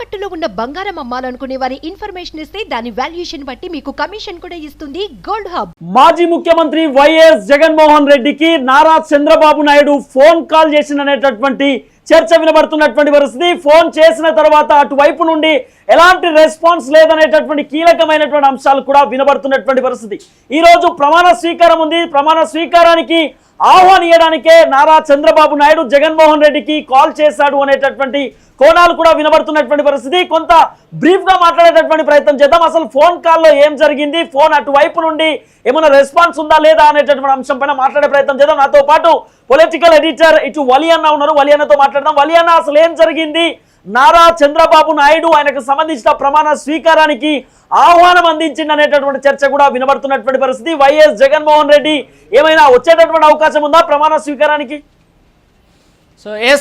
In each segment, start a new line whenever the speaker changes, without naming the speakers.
తాకట్టులో ఉన్న బంగారం అమ్మాలనుకునే వారి ఇన్ఫర్మేషన్ ఇస్తే దాని వాల్యుయేషన్ బట్టి మీకు కమిషన్ కూడా ఇస్తుంది గోల్డ్ హబ్.
మాజీ ముఖ్యమంత్రి వైఎస్ జగన్మోహన్ రెడ్డికి నారా చంద్రబాబు నాయుడు ఫోన్ కాల్ చేసిననేటటువంటి చర్చ వినబడుతున్నటువంటి పరిస్థితి. ఫోన్ చేసిన తర్వాత అటువైపు నుండి ఎలాంటి రెస్పాన్స్ లేదనేటటువంటి కీలకమైనటువంటి అంశాలు కూడా వినబడుతున్నటువంటి పరిస్థితి. ఈ రోజు ప్రమాణ స్వీకారం ఉంది. ప్రమాణ స్వీకారానికి ఆహ్వానియడానికే నారా చంద్రబాబు నాయుడు జగన్మోహన్ రెడ్డికి కాల్ చేశాడు అనేటటువంటి కోణాలు కూడా వినబడుతున్నటువంటి పరిస్థితి. కొంత బ్రీఫ్ గా మాట్లాడేటటువంటి ప్రయత్నం చేద్దాం. అసలు ఫోన్ కాల్లో ఏం జరిగింది, ఫోన్ అటువైపు నుండి ఏమైనా రెస్పాన్స్ ఉందా లేదా అనేటటువంటి అంశం పైన మాట్లాడే ప్రయత్నం చేద్దాం. నాతో పాటు పొలిటికల్ ఎడిటర్ ఇటు వలి అన్న ఉన్నారు. వలి అన్నతో మాట్లాడదాం. వలి అన్న, అసలు ఏం జరిగింది? నారా చంద్రబాబు నాయుడు ఆయనకు సంబంధించిన ప్రమాణ స్వీకారానికి ఆహ్వానం అందించింది అనేటటువంటి చర్చ కూడా వినబడుతున్నటువంటి పరిస్థితి. వైఎస్ జగన్మోహన్ రెడ్డి ఏమైనా వచ్చేటటువంటి అవకాశం ఉందా ప్రమాణ స్వీకారానికి?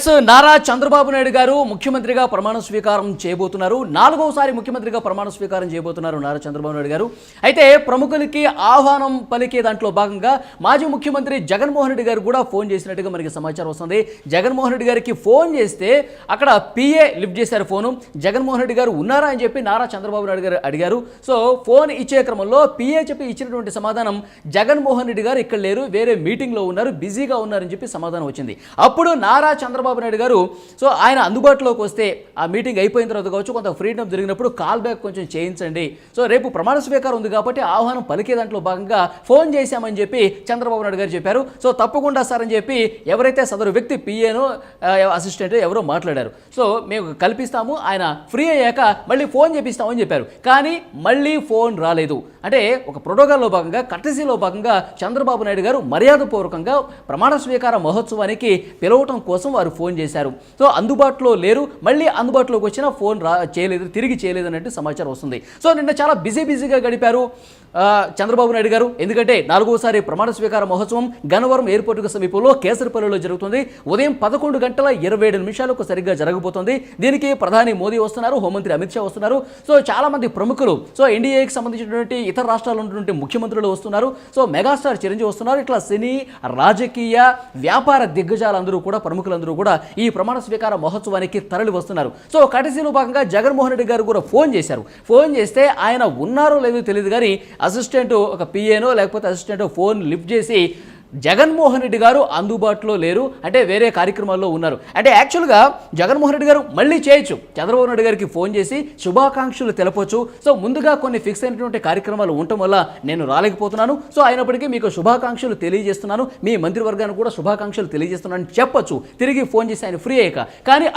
సో నారా చంద్రబాబు నాయుడు గారు ముఖ్యమంత్రిగా ప్రమాణ స్వీకారం చేయబోతున్నారు. 4వసారి ముఖ్యమంత్రిగా ప్రమాణ స్వీకారం చేయబోతున్నారు నారా చంద్రబాబు నాయుడు గారు. అయితే ప్రముఖులకి ఆహ్వానం పలికే దాంట్లో భాగంగా మాజీ ముఖ్యమంత్రి జగన్మోహన్ రెడ్డి గారు కూడా ఫోన్ చేసినట్టుగా మనకి సమాచారం వస్తుంది. జగన్మోహన్ రెడ్డి గారికి ఫోన్ చేస్తే అక్కడ పిఏ లిఫ్ట్ చేశారు ఫోను. జగన్మోహన్ రెడ్డి గారు ఉన్నారా అని చెప్పి నారా చంద్రబాబు నాయుడు గారు అడిగారు. సో ఫోన్ ఇచ్చే క్రమంలో పిఏ చెప్పి ఇచ్చినటువంటి సమాధానం, జగన్మోహన్ రెడ్డి గారు ఇక్కడ లేరు, వేరే మీటింగ్లో ఉన్నారు, బిజీగా ఉన్నారని చెప్పి సమాధానం వచ్చింది. అప్పుడు నారా చంద్రబాబు నాయుడు గారు సో ఆయన అందుబాటులోకి వస్తే ఆ మీటింగ్ అయిపోయిన తర్వాత కావచ్చు, కొంత ఫ్రీడమ్ జరిగినప్పుడు కాల్ బ్యాక్ కొంచెం చేయించండి, సో రేపు ప్రమాణ స్వీకారం ఉంది కాబట్టి ఆహ్వానం పలికే దాంట్లో భాగంగా ఫోన్ చేశామని చెప్పి చంద్రబాబు నాయుడు గారు చెప్పారు. సో తప్పకుండా సార్ అని చెప్పి ఎవరైతే సదరు వ్యక్తి పిఏనో అసిస్టెంట్ ఎవరో మాట్లాడారు. సో మేము కల్పిస్తాము, ఆయన ఫ్రీ అయ్యాక మళ్ళీ ఫోన్ చేపిస్తామని చెప్పారు. కానీ మళ్ళీ ఫోన్ రాలేదు. అంటే ఒక ప్రోటోకాల్లో భాగంగా, కర్టసీలో భాగంగా చంద్రబాబు నాయుడు గారు మర్యాదపూర్వకంగా ప్రమాణ స్వీకార మహోత్సవానికి పిలవటం కోసం వారు ఫోన్ చేశారు. సో అందుబాటులో లేరు, మళ్ళీ అందుబాటులోకి వచ్చినా ఫోన్ చేయలేదు, తిరిగి చేయలేదు అన్నట్టు సమాచారం వస్తుంది. సో నిన్న చాలా బిజీగా గడిపారు చంద్రబాబు నాయుడు గారు. ఎందుకంటే 4వసారి ప్రమాణ స్వీకార మహోత్సవం గన్నవరం ఎయిర్పోర్టుకు సమీపంలో కేసరిపల్లిలో జరుగుతుంది. ఉదయం 11:27 సరిగ్గా జరగబోతోంది. దీనికి ప్రధాని మోదీ వస్తున్నారు, హోంమంత్రి అమిత్ షా వస్తున్నారు. సో చాలా మంది ప్రముఖులు, సో ఎన్డీఏకి సంబంధించినటువంటి ఇతర రాష్ట్రాల్లో ఉన్నటువంటి ముఖ్యమంత్రులు వస్తున్నారు. సో మెగాస్టార్ చిరంజీవి వస్తున్నారు. ఇట్లా సినీ, రాజకీయ, వ్యాపార దిగ్గజాలందరూ కూడా, ప్రముఖులందరూ కూడా ఈ ప్రమాణ స్వీకార మహోత్సవానికి తరలి వస్తున్నారు. సో కటసీలో భాగంగా జగన్మోహన్ రెడ్డి గారు కూడా ఫోన్ చేశారు. ఫోన్ చేస్తే ఆయన ఉన్నారో లేదో తెలియదు కానీ అసిస్టెంట్, ఒక పిఏనో లేకపోతే అసిస్టెంట్ ఫోన్ లిఫ్ట్ చేసి జగన్మోహన్ రెడ్డి గారు అందుబాటులో లేరు, అంటే వేరే కార్యక్రమాల్లో ఉన్నారు. అంటే యాక్చువల్గా జగన్మోహన్ రెడ్డి గారు మళ్ళీ చేయొచ్చు, చంద్రబాబు నాయుడు గారికి ఫోన్ చేసి శుభాకాంక్షలు తెలపొచ్చు. సో ముందుగా కొన్ని ఫిక్స్ అయినటువంటి కార్యక్రమాలు ఉండటం వల్ల నేను రాలేకపోతున్నాను, సో అయినప్పటికీ మీకు శుభాకాంక్షలు తెలియజేస్తున్నాను, మీ మంత్రివర్గానికి కూడా శుభాకాంక్షలు తెలియజేస్తున్నాను చెప్పొచ్చు, తిరిగి ఫోన్ చేసి ఆయన ఫ్రీ అయ్యాక. కానీ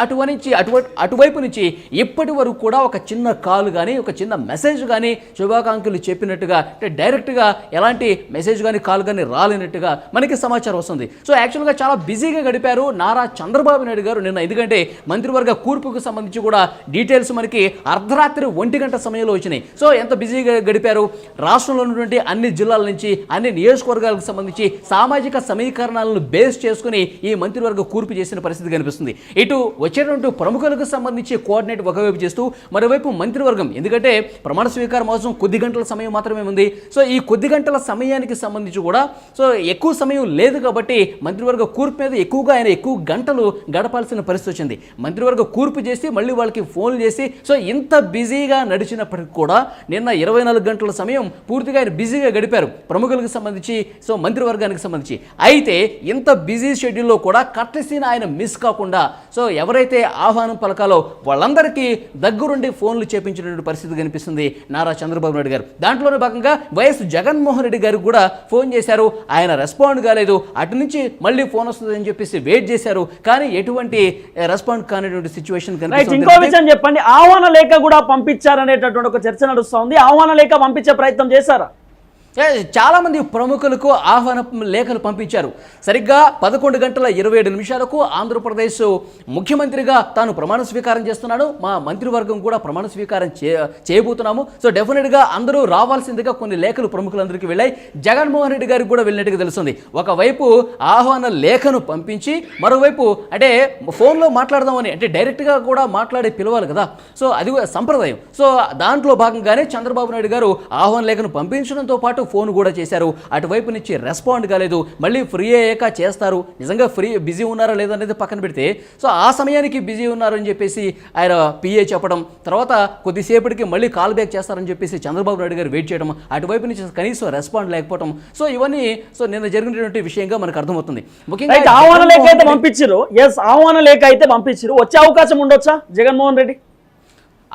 అటువైపు నుంచి ఇప్పటి వరకు కూడా ఒక చిన్న కాల్ కానీ, ఒక చిన్న మెసేజ్ కానీ శుభాకాంక్షలు చెప్పినట్టుగా, అంటే డైరెక్ట్గా ఎలాంటి మెసేజ్ కానీ కాల్ కానీ రాలేనట్టుగా మనకి సమాచారం వస్తుంది. సో యాక్చువల్గా చాలా బిజీగా గడిపారు నారా చంద్రబాబు నాయుడు గారు నిన్న. ఎందుకంటే మంత్రివర్గ కూర్పుకు సంబంధించి కూడా డీటెయిల్స్ మనకి అర్ధరాత్రి 1 గంట సమయంలో వచ్చినాయి. సో ఎంత బిజీగా గడిపారు, రాష్ట్రంలో ఉన్నటువంటి అన్ని జిల్లాల నుంచి, అన్ని నియోజకవర్గాలకు సంబంధించి సామాజిక సమీకరణాలను బేస్ చేసుకుని ఈ మంత్రివర్గ కూర్పు చేసిన పరిస్థితి కనిపిస్తుంది. ఇటు వచ్చేటువంటి ప్రముఖులకు సంబంధించి కోఆర్డినేట్ ఒకవైపు చేస్తూ, మరోవైపు మంత్రివర్గం, ఎందుకంటే ప్రమాణ స్వీకార మహోత్సవం కొద్ది గంటల సమయం మాత్రమే ఉంది. సో ఈ కొద్ది గంటల సమయానికి సంబంధించి కూడా సో ఎక్కువ సమయం లేదు కాబట్టి మంత్రివర్గ కూర్పు మీద ఆయన ఎక్కువ గంటలు గడపాల్సిన పరిస్థితి వచ్చింది. మంత్రివర్గ కూర్పు చేసి మళ్ళీ వాళ్ళకి ఫోన్లు చేసి, సో ఇంత బిజీగా నడిచినప్పటికీ కూడా నిన్న 24 గంటల సమయం పూర్తిగా ఆయన బిజీగా గడిపారు ప్రముఖులకు సంబంధించి, సో మంత్రివర్గానికి సంబంధించి. అయితే ఇంత బిజీ షెడ్యూల్లో కూడా కట్టసీన ఆయన మిస్ కాకుండా, సో ఎవరైతే ఆహ్వానం పలకాలో వాళ్ళందరికీ దగ్గరుండి ఫోన్లు చేపించినటువంటి పరిస్థితి కనిపిస్తుంది నారా చంద్రబాబు నాయుడు గారు. దాంట్లోనే భాగంగా వైఎస్ జగన్మోహన్ రెడ్డి గారికి కూడా ఫోన్ చేశారు, ఆయన రెస్పాండ్ కాలేదు. అటు నుంచి మళ్ళీ ఫోన్ వస్తుందని చెప్పేసి వెయిట్ చేశారు, కానీ ఎటువంటి రెస్పాండ్ కానిటువంటి సిచ్యువేషన్ కనిపిస్తుంది.
ఇంకో విషయం చెప్పండి, ఆహ్వాన లేఖ కూడా పంపించారనేటటువంటి ఒక చర్చ నడుస్తోంది. ఆహ్వాన లేఖ పంపించే ప్రయత్నం చేశారా?
చాలామంది ప్రముఖులకు ఆహ్వాన లేఖలు పంపించారు. సరిగ్గా 11:27 ఆంధ్రప్రదేశ్ ముఖ్యమంత్రిగా తాను ప్రమాణ స్వీకారం చేస్తున్నాడు, మా మంత్రివర్గం కూడా ప్రమాణ స్వీకారం చేయబోతున్నాము, సో డెఫినెట్గా అందరూ రావాల్సిందిగా కొన్ని లేఖలు ప్రముఖులందరికీ వెళ్ళాయి. జగన్మోహన్ రెడ్డి గారికి కూడా వెళ్ళినట్టుగా తెలుస్తుంది. ఒకవైపు ఆహ్వాన లేఖను పంపించి, మరోవైపు అంటే ఫోన్లో మాట్లాడదామని, అంటే డైరెక్ట్గా కూడా మాట్లాడి పిలవాలి కదా, సో అది సంప్రదాయం. సో దాంట్లో భాగంగానే చంద్రబాబు నాయుడు గారు ఆహ్వాన లేఖను పంపించడంతో పాటు ఫోన్ కూడా చేశారు, అటువైపు నుంచి రెస్పాండ్ కాలేదు. మళ్ళీ ఫ్రీ అయ్యాక చేస్తారు, నిజంగా బిజీ ఉన్నారా లేదనేది పక్కన పెడితే సో ఆ సమయానికి బిజీ ఉన్నారని చెప్పేసి ఆయన పిఏ చెప్పడం, తర్వాత కొద్దిసేపటికి మళ్ళీ కాల్ బ్యాక్ చేస్తారని చెప్పేసి చంద్రబాబు నాయుడు గారు వెయిట్ చేయడం, అటువైపు నుంచి కనీసం రెస్పాండ్ లేకపోవడం. సో ఇవన్నీ సో నిన్న జరిగినటువంటి విషయంగా మనకు అర్థమవుతుంది. ముఖ్యంగా
ఆహ్వాన లేఖ అయితే పంపించారు, ఆహ్వాన లేఖ అయితే పంపించారు, వచ్చే అవకాశం ఉండొచ్చా జగన్మోహన్ రెడ్డి?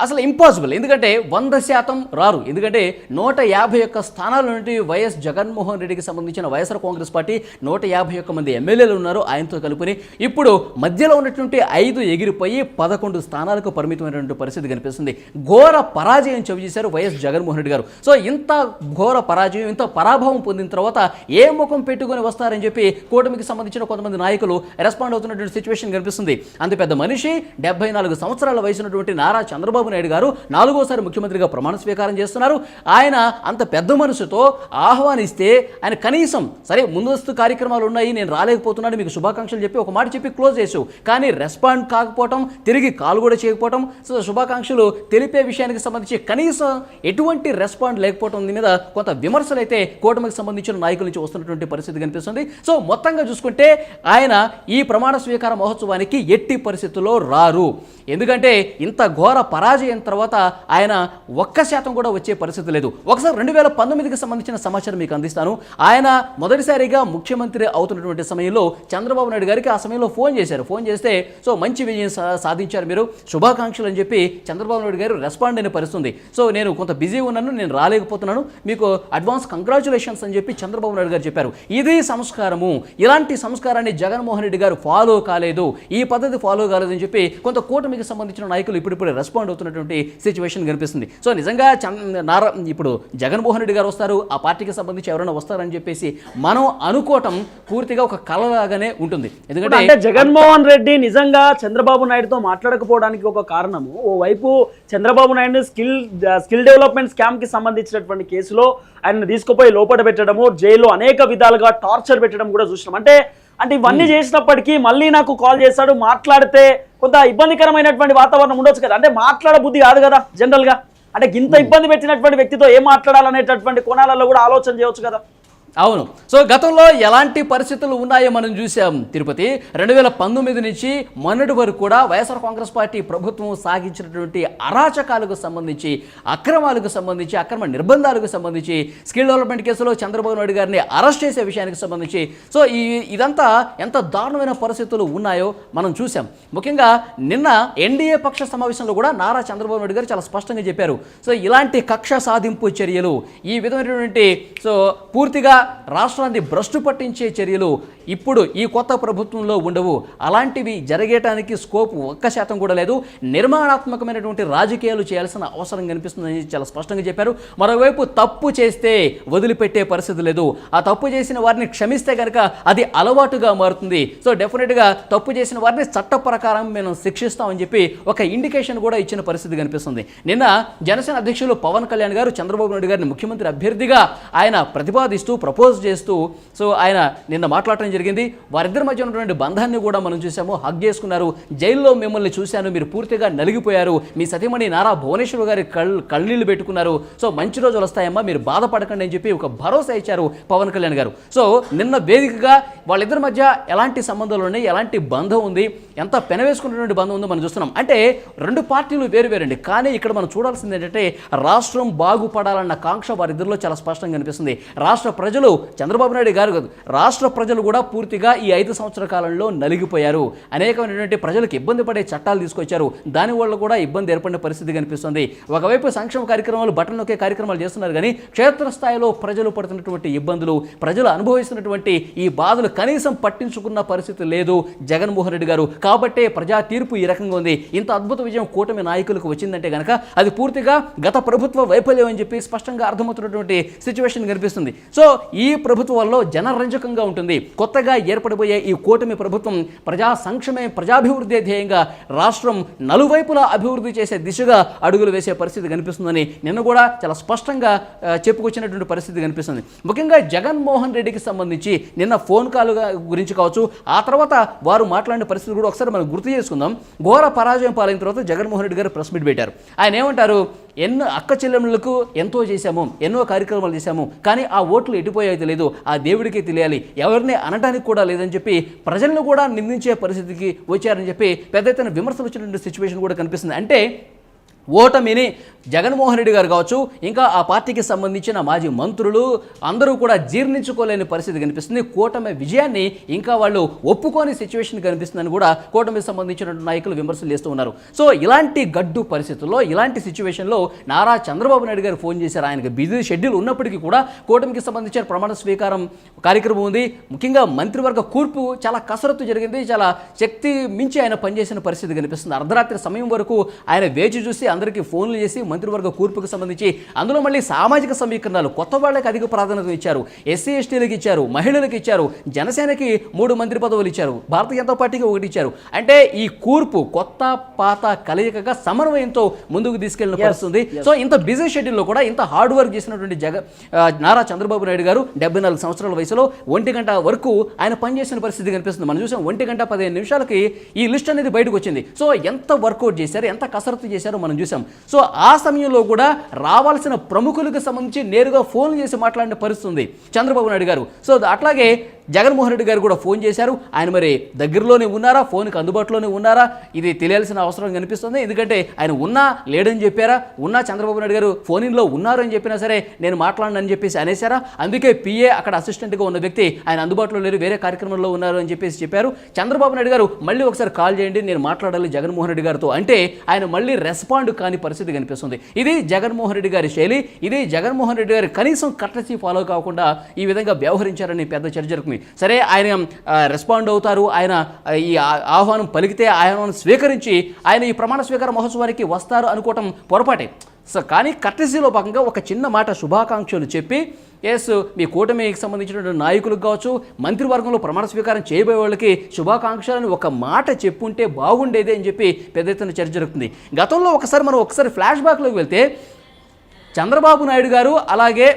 అసలు ఇంపాసిబుల్, ఎందుకంటే 100% రారు. ఎందుకంటే 151 స్థానాల నుండి వైఎస్ జగన్మోహన్ రెడ్డికి సంబంధించిన వైఎస్ఆర్ కాంగ్రెస్ పార్టీ 151 మంది ఎమ్మెల్యేలు ఉన్నారు ఆయనతో కలుపుని. ఇప్పుడు మధ్యలో ఉన్నటువంటి 5 ఎగిరిపోయి 11 స్థానాలకు పరిమితమైనటువంటి పరిస్థితి కనిపిస్తుంది. ఘోర పరాజయం చవిచేశారు వైఎస్ జగన్మోహన్ రెడ్డి గారు. సో ఇంత ఘోర పరాజయం, ఇంత పరాభవం పొందిన తర్వాత ఏ ముఖం పెట్టుకొని వస్తారని చెప్పి కూటమికి సంబంధించిన కొంతమంది నాయకులు రెస్పాండ్ అవుతున్నటువంటి సిచ్యువేషన్ కనిపిస్తుంది. అంత పెద్ద మనిషి 74 సంవత్సరాల వయసు ఉన్నటువంటి నారా చంద్రబాబు నాయుడు గారు 4వసారి ముఖ్యమంత్రిగా ప్రమాణ స్వీకారం చేస్తున్నారు. ఆయన అంత పెద్ద మనసుతో ఆహ్వానిస్తే ఆయన కనీసం సరే ముందస్తు కార్యక్రమాలు ఉన్నాయి, నేను రాలేకపోతున్నాను, మీకు శుభాకాంక్షలు చెప్పి ఒక మాట చెప్పి క్లోజ్ చేసావు. కానీ రెస్పాండ్ కాకపోవటం, తిరిగి కాల్ కూడా చేయకపోవటం, సో శుభాకాంక్షలు తెలిపే విషయానికి సంబంధించి కనీసం ఎటువంటి రెస్పాండ్ లేకపోవడం మీద కొంత విమర్శలు అయితే కూటమికి సంబంధించిన నాయకుల నుంచి వస్తున్నటువంటి పరిస్థితి కనిపిస్తుంది. సో మొత్తంగా చూసుకుంటే ఆయన ఈ ప్రమాణ స్వీకార మహోత్సవానికి ఎట్టి పరిస్థితుల్లో రారు. ఎందుకంటే ఇంత ఘోర పరాజయం తర్వాత ఆయన 1% కూడా వచ్చే పరిస్థితి లేదు. ఒకసారి 2019కి సంబంధించిన సమాచారం మీకు అందిస్తాను. ఆయన మొదటిసారిగా ముఖ్యమంత్రి అవుతున్నటువంటి సమయంలో చంద్రబాబు నాయుడు గారికి ఆ సమయంలో ఫోన్ చేశారు. ఫోన్ చేస్తే సో మంచి విజయం సాధించారు మీరు, శుభాకాంక్షలు అని చెప్పి చంద్రబాబు నాయుడు గారు రెస్పాండ్ అయిన పరిస్థితి. సో నేను కొంత బిజీ ఉన్నాను, నేను రాలేకపోతున్నాను, మీకు అడ్వాన్స్ కంగ్రాచులేషన్స్ అని చెప్పి చంద్రబాబు నాయుడు గారు చెప్పారు. ఇది సంస్కారము. ఇలాంటి సంస్కారాన్ని జగన్మోహన్ రెడ్డి గారు ఫాలో కాలేదు, ఈ పద్ధతి ఫాలో కాలేదని చెప్పి కొంత కూటమికి సంబంధించిన నాయకులు ఇప్పుడు రెస్పాండ్ అవుతున్నటువంటి సిచ్యువేషన్ కనిపిస్తుంది. సో నిజంగా ఇప్పుడు జగన్మోహన్ రెడ్డి గారు వస్తారు, ఆ పార్టీకి సంబంధించి ఎవరైనా వస్తారని చెప్పేసి మనం అనుకోవటం పూర్తిగా ఒక కలలాగానే ఉంటుంది.
ఎందుకంటే జగన్మోహన్ రెడ్డి నిజంగా చంద్రబాబు నాయుడుతో మాట్లాడకపోవడానికి ఒక కారణము, ఓవైపు Chandrababu Naidu skill development scam కి సంబంధించినటువంటి కేసులో ఆయన తీసుకుపోయి లోపల పెట్టడము, జైల్లో అనేక విధాలుగా టార్చర్ పెట్టడం కూడా చూసినాం. అంటే ఇవన్నీ చేసినప్పటికీ మళ్ళీ నాకు కాల్ చేస్తాడు, మాట్లాడితే కొంత ఇబ్బందికరమైనటువంటి వాతావరణం ఉండొచ్చు కదా. అంటే మాట్లాడ బుద్ధి కాదు కదా జనరల్ గా. అంటే ఇంత ఇబ్బంది పెట్టినటువంటి వ్యక్తితో ఏం మాట్లాడాలనేటటువంటి కోణాలలో కూడా ఆలోచన చేయవచ్చు కదా.
అవును. సో గతంలో ఎలాంటి పరిస్థితులు ఉన్నాయో మనం చూసాం. తిరుపతి 2019 నుంచి మొన్నటి వరకు కూడా వైఎస్ఆర్ కాంగ్రెస్ పార్టీ ప్రభుత్వం సాగించినటువంటి అరాచకాలకు సంబంధించి, అక్రమాలకు సంబంధించి, అక్రమ నిర్బంధాలకు సంబంధించి, స్కిల్ డెవలప్మెంట్ కేసులో చంద్రబాబు నాయుడు గారిని అరెస్ట్ చేసే విషయానికి సంబంధించి సో ఇదంతా ఎంత దారుణమైన పరిస్థితులు ఉన్నాయో మనం చూసాం. ముఖ్యంగా నిన్న ఎన్డీఏ పక్ష సమావేశంలో కూడా నారా చంద్రబాబు నాయుడు గారు చాలా స్పష్టంగా చెప్పారు. సో ఇలాంటి కక్ష సాధింపు చర్యలు, ఈ విధమైనటువంటి సో పూర్తిగా రాష్ట్రాన్ని భ్రష్టు పట్టించే చర్యలు ఇప్పుడు ఈ కొత్త ప్రభుత్వంలో ఉండవు. అలాంటివి జరిగేటానికి స్కోప్ 1% కూడా లేదు. నిర్మాణాత్మకమైనటువంటి రాజకీయాలు చేయాల్సిన అవసరం కనిపిస్తుందని చాలా స్పష్టంగా చెప్పారు. మరోవైపు తప్పు చేస్తే వదిలిపెట్టే పరిస్థితి లేదు. ఆ తప్పు చేసిన వారిని క్షమిస్తే కనుక అది అలవాటుగా మారుతుంది. సో డెఫినెట్గా తప్పు చేసిన వారిని చట్ట ప్రకారం మేము శిక్షిస్తామని చెప్పి ఒక ఇండికేషన్ కూడా ఇచ్చిన పరిస్థితి కనిపిస్తుంది. నిన్న జనసేన అధ్యక్షులు పవన్ కళ్యాణ్ గారు చంద్రబాబు నాయుడు గారిని ముఖ్యమంత్రి అభ్యర్థిగా ఆయన ప్రతిపాదిస్తూ ప్రపోజ్ చేస్తూ సో ఆయన నిన్న మాట్లాడటం జరిగింది. వారిద్దరి మధ్య ఉన్నటువంటి బంధాన్ని కూడా మనం చూసాము. హగ్ చేసుకున్నారు. జైల్లో మిమ్మల్ని చూశాను, మీరు పూర్తిగా నలిగిపోయారు, మీ సతీమణి నారా భువనేశ్వర్ గారి కళ్ళనీళ్ళు పెట్టుకున్నారు, సో మంచి రోజులు వస్తాయమ్మా, మీరు బాధపడకండి అని చెప్పి ఒక భరోసా ఇచ్చారు పవన్ కళ్యాణ్ గారు. సో నిన్న వేదికగా వాళ్ళిద్దరి మధ్య ఎలాంటి సంబంధాలు ఉన్నాయి, ఎలాంటి బంధం ఉంది, ఎంత పెనవేసుకున్నటువంటి బంధం ఉందో మనం చూస్తున్నాం. అంటే రెండు పార్టీలు వేరువేరండి, కానీ ఇక్కడ మనం చూడాల్సింది ఏంటంటే రాష్ట్రం బాగుపడాలన్న కాంక్ష వారిద్దరిలో చాలా స్పష్టంగా కనిపిస్తుంది. రాష్ట్ర ప్రజలు చంద్రబాబు నాయుడు గారు రాష్ట్ర ప్రజలు కూడా పూర్తిగా ఈ 5 సంవత్సరాల కాలంలో నలిగిపోయారు. అనేకమైనటువంటి ప్రజలకు ఇబ్బంది పడే చట్టాలు తీసుకొచ్చారు. దానివల్ల కూడా ఇబ్బంది ఏర్పడిన పరిస్థితి కనిపిస్తుంది. ఒకవైపు సంక్షేమ కార్యక్రమాలు, బటన్ నొక్కే కార్యక్రమాలు చేస్తున్నారు, కానీ క్షేత్రస్థాయిలో ప్రజలు పడుతున్నటువంటి ఇబ్బందులు, ప్రజలు అనుభవిస్తున్నటువంటి ఈ బాధలు కనీసం పట్టించుకున్న పరిస్థితి లేదు జగన్మోహన్ రెడ్డి గారు. కాబట్టే ప్రజా తీర్పు ఈ రకంగా ఉంది. ఇంత అద్భుత విజయం కూటమి నాయకులకు వచ్చిందంటే కనుక అది పూర్తిగా గత ప్రభుత్వ వైఫల్యం అని చెప్పి స్పష్టంగా అర్థమవుతున్నటువంటి సిచ్యువేషన్ కనిపిస్తుంది. సో ఈ ప్రభుత్వంలో జనరంజకంగా ఉంటుంది. కొత్తగా ఏర్పడిపోయే ఈ కూటమి ప్రభుత్వం ప్రజా సంక్షేమ, ప్రజాభివృద్ధి ధ్యేయంగా రాష్ట్రం నలువైపులా అభివృద్ధి చేసే దిశగా అడుగులు వేసే పరిస్థితి కనిపిస్తుందని నిన్న కూడా చాలా స్పష్టంగా చెప్పుకొచ్చినటువంటి పరిస్థితి కనిపిస్తుంది. ముఖ్యంగా జగన్మోహన్ రెడ్డికి సంబంధించి నిన్న ఫోన్ కాల్ గురించి కావచ్చు, ఆ తర్వాత వారు మాట్లాడిన పరిస్థితి కూడా ఒకసారి మనం గుర్తు చేసుకుందాం. ఘోర పరాజయం పాలైన తర్వాత జగన్మోహన్ రెడ్డి గారు ప్రెస్ మీట్ పెట్టారు. ఆయన ఏమంటారు, ఎన్నో అక్క చెల్లెములకు ఎంతో చేశాము, ఎన్నో కార్యక్రమాలు చేశాము, కానీ ఆ ఓట్లు ఎటుపోయాయో తెలియదు, ఆ దేవుడికే తెలియాలి, ఎవరిని అనడానికి కూడా లేదని చెప్పి ప్రజలను కూడా నిందించే పరిస్థితికి వచ్చారని చెప్పి పెద్ద ఎత్తున విమర్శలు వచ్చినటువంటి సిచ్యువేషన్ కూడా కనిపిస్తుంది. అంటే ఓటమిని జగన్మోహన్ రెడ్డి గారు కావచ్చు, ఇంకా ఆ పార్టీకి సంబంధించిన మాజీ మంత్రులు అందరూ కూడా జీర్ణించుకోలేని పరిస్థితి కనిపిస్తుంది. కూటమి విజయాన్ని ఇంకా వాళ్ళు ఒప్పుకోని సిచ్యువేషన్ కనిపిస్తుందని కూడా కూటమికి సంబంధించిన నాయకులు విమర్శలు చేస్తూ ఉన్నారు. సో ఇలాంటి గడ్డు పరిస్థితుల్లో, ఇలాంటి సిచ్యువేషన్లో నారా చంద్రబాబు నాయుడు గారు ఫోన్ చేశారు. ఆయనకు బిజీ షెడ్యూల్ ఉన్నప్పటికీ కూడా కూటమికి సంబంధించిన ప్రమాణ స్వీకారం కార్యక్రమం ఉంది. ముఖ్యంగా మంత్రివర్గ కూర్పు చాలా కసరత్తు జరిగింది, చాలా శక్తి మించి ఆయన పనిచేసిన పరిస్థితి కనిపిస్తుంది. అర్ధరాత్రి సమయం వరకు ఆయన వేచి చూసి అందరికీ ఫోన్లు చేసి మంత్రివర్గ కూర్పుకు సంబంధించి అందులో మళ్ళీ సామాజిక సమీకరణాలు, కొత్త వాళ్ళకి అధిక ప్రాధాన్యత ఇచ్చారు, ఎస్సీ ఎస్టీలకు ఇచ్చారు, మహిళలకు ఇచ్చారు, జనసేనకి 3 మంత్రి పదవులు ఇచ్చారు, భారతీయ జనతా పార్టీకి 1 ఇచ్చారు. అంటే ఈ కూర్పు కొత్త పాత కలయికగా సమన్వయంతో ముందుకు తీసుకెళ్లిన పరిస్థితుంది. సో ఇంత బిజీ షెడ్యూల్లో కూడా ఇంత హార్డ్ వర్క్ చేసినటువంటి నారా చంద్రబాబు నాయుడు గారు 74 సంవత్సరాల వయసులో 1 గంట వరకు ఆయన పనిచేసిన పరిస్థితి కనిపిస్తుంది. మనం చూసాం 1 గంట 15 నిమిషాలకి ఈ లిస్ట్ అనేది బయటకు వచ్చింది. సో ఎంత వర్కౌట్ చేశారు, ఎంత కసరత్తు చేశారో మనం చూసాం. సో ఆ సమయంలో కూడా రావాల్సిన ప్రముఖులకు సంబంధించి నేరుగా ఫోన్ చేసి మాట్లాడిన పరిస్థితి ఉంది చంద్రబాబు నాయుడు గారు. సో అట్లాగే జగన్మోహన్ రెడ్డి గారు కూడా ఫోన్ చేశారు. ఆయన మరి దగ్గరలోనే ఉన్నారా, ఫోన్కి అందుబాటులోనే ఉన్నారా, ఇది తెలియాల్సిన అవసరం కనిపిస్తుంది. ఎందుకంటే ఆయన ఉన్నా లేడని చెప్పారా, ఉన్నా చంద్రబాబు నాయుడు గారు ఫోన్ ఇన్లో ఉన్నారు అని చెప్పినా సరే నేను మాట్లాడనని చెప్పేసి అనేసారా. అందుకే పిఏ అక్కడ అసిస్టెంట్గా ఉన్న వ్యక్తి ఆయన అందుబాటులో లేరు, వేరే కార్యక్రమంలో ఉన్నారు అని చెప్పేసి చెప్పారు. చంద్రబాబు నాయుడు గారు మళ్ళీ ఒకసారి కాల్ చేయండి, నేను మాట్లాడాలి జగన్మోహన్ రెడ్డి గారితో అంటే ఆయన మళ్ళీ రెస్పాండ్ కాని పరిస్థితి కనిపిస్తుంది. ఇది జగన్మోహన్ రెడ్డి గారి శైలి, ఇది జగన్మోహన్ రెడ్డి గారి కనీసం కర్టసీ ఫాలో కాకుండా ఈ విధంగా వ్యవహరించారని పెద్ద చర్చ జరుగుతుంది. సరే ఆయన రెస్పాండ్ అవుతారు, ఆయన ఈ ఆహ్వానం పలికితే ఆహ్వానం స్వీకరించి ఆయన ఈ ప్రమాణ స్వీకార మహోత్సవానికి వస్తారు అనుకోవటం పొరపాటే. సో కానీ కర్టసీలో భాగంగా ఒక చిన్న మాట శుభాకాంక్షలు చెప్పి మీ కూటమికి సంబంధించినటువంటి నాయకులకు కావచ్చు, మంత్రివర్గంలో ప్రమాణ స్వీకారం చేయబోయే వాళ్ళకి శుభాకాంక్షలను ఒక మాట చెప్పుంటే బాగుండేది అని చెప్పి పెద్ద ఎత్తున చర్చ జరుగుతుంది. గతంలో ఒకసారి ఫ్లాష్ బ్యాక్లోకి వెళ్తే చంద్రబాబు నాయుడు గారు అలాగే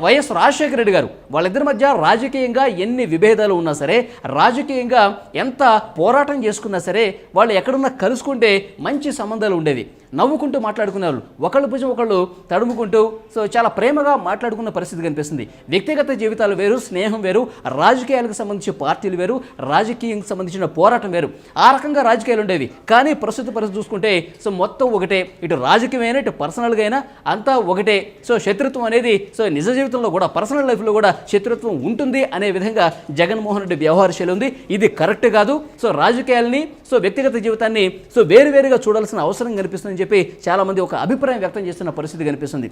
వైఎస్ రాజశేఖర రెడ్డి గారు వాళ్ళిద్దరి మధ్య రాజకీయంగా ఎన్ని విభేదాలు ఉన్నా సరే, రాజకీయంగా ఎంత పోరాటం చేసుకున్నా సరే, వాళ్ళు ఎక్కడున్నా కలుసుకుంటే మంచి సంబంధాలు ఉండేవి, నవ్వుకుంటూ మాట్లాడుకునేవాళ్ళు, ఒకళ్ళు భుజం ఒకళ్ళు తడుముకుంటూ సో చాలా ప్రేమగా మాట్లాడుకున్న పరిస్థితి కనిపిస్తుంది. వ్యక్తిగత జీవితాలు వేరు, స్నేహం వేరు, రాజకీయాలకు సంబంధించి పార్టీలు వేరు, రాజకీయానికి సంబంధించిన పోరాటం వేరు, ఆ రకంగా రాజకీయాలు ఉండేవి. కానీ ప్రస్తుత పరిస్థితి చూసుకుంటే సో మొత్తం ఒకటే, ఇటు రాజకీయమైనా ఇటు పర్సనల్గా అయినా అంతా ఒకటే. సో శత్రుత్వం అనేది సో నిజ జీవితంలో కూడా పర్సనల్ లైఫ్లో కూడా శత్రుత్వం ఉంటుంది అనే విధంగా జగన్మోహన్ రెడ్డి వ్యవహార శైలి ఉంది. ఇది కరెక్ట్ కాదు. సో రాజకీయాల్ని సో వ్యక్తిగత జీవితాన్ని సో వేరువేరుగా చూడాల్సిన అవసరం కనిపిస్తుందని చెప్పి చాలామంది ఒక అభిప్రాయం వ్యక్తం చేస్తున్న పరిస్థితి కనిపిస్తుంది.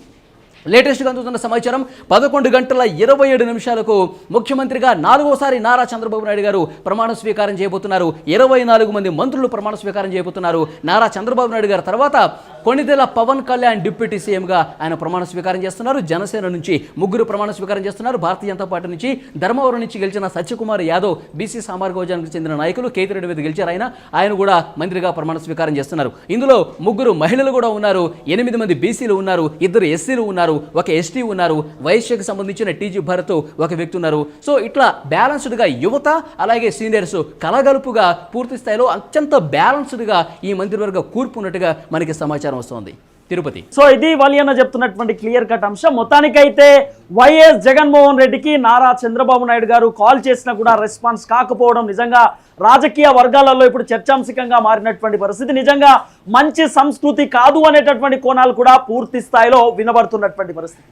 లేటెస్ట్గా అందుతున్న సమాచారం 11 గంటల 27 నిమిషాలకు ముఖ్యమంత్రిగా 4వసారి నారా చంద్రబాబు నాయుడు గారు ప్రమాణ స్వీకారం చేయబోతున్నారు. 24 మంది మంత్రులు ప్రమాణ స్వీకారం చేయబోతున్నారు. నారా చంద్రబాబు నాయుడు గారి తర్వాత కొణిదెల పవన్ కళ్యాణ్ డిప్యూటీ సీఎంగా ఆయన ప్రమాణ స్వీకారం చేస్తున్నారు. జనసేన నుంచి 3 ప్రమాణ స్వీకారం చేస్తున్నారు. భారతీయ జనతా పార్టీ నుంచి ధర్మవరం నుంచి గెలిచిన సత్యకుమార్ యాదవ్ బీసీ సామాజిక వర్గానికి చెందిన నాయకులు, కేతిరెడ్డి మీద గెలిచారు. ఆయన కూడా మంత్రిగా ప్రమాణ స్వీకారం చేస్తున్నారు. ఇందులో 3 మహిళలు కూడా ఉన్నారు, 8 మంది బీసీలు ఉన్నారు, 2 ఎస్సీలు ఉన్నారు, 1 ఎస్టీ ఉన్నారు, వైశ్యకు సంబంధించిన టీజీ భరత్ ఒక వ్యక్తి ఉన్నారు. సో ఇట్లా బ్యాలెన్స్డ్గా యువత అలాగే సీనియర్స్ కలగలుపుగా పూర్తి స్థాయిలో అత్యంత బ్యాలెన్స్డ్గా ఈ మంత్రివర్గ కూర్పు ఉన్నట్టుగా మనకి సమాచారం వస్తుంది. తిరుపతి.
సో ఇది వాళ్ళన్న చెప్తున్నటువంటి క్లియర్ కట్ అంశం. మొత్తానికైతే వైఎస్ జగన్మోహన్ రెడ్డికి నారా చంద్రబాబు నాయుడు గారు కాల్ చేసినా కూడా రెస్పాన్స్ కాకపోవడం నిజంగా రాజకీయ వర్గాలలో ఇప్పుడు చర్చాంశకంగా మారినటువంటి పరిస్థితి, నిజంగా మంచి సంస్కృతి కాదు అనేటటువంటి కోణాలు కూడా పూర్తి స్థాయిలో వినబడుతున్నటువంటి పరిస్థితి.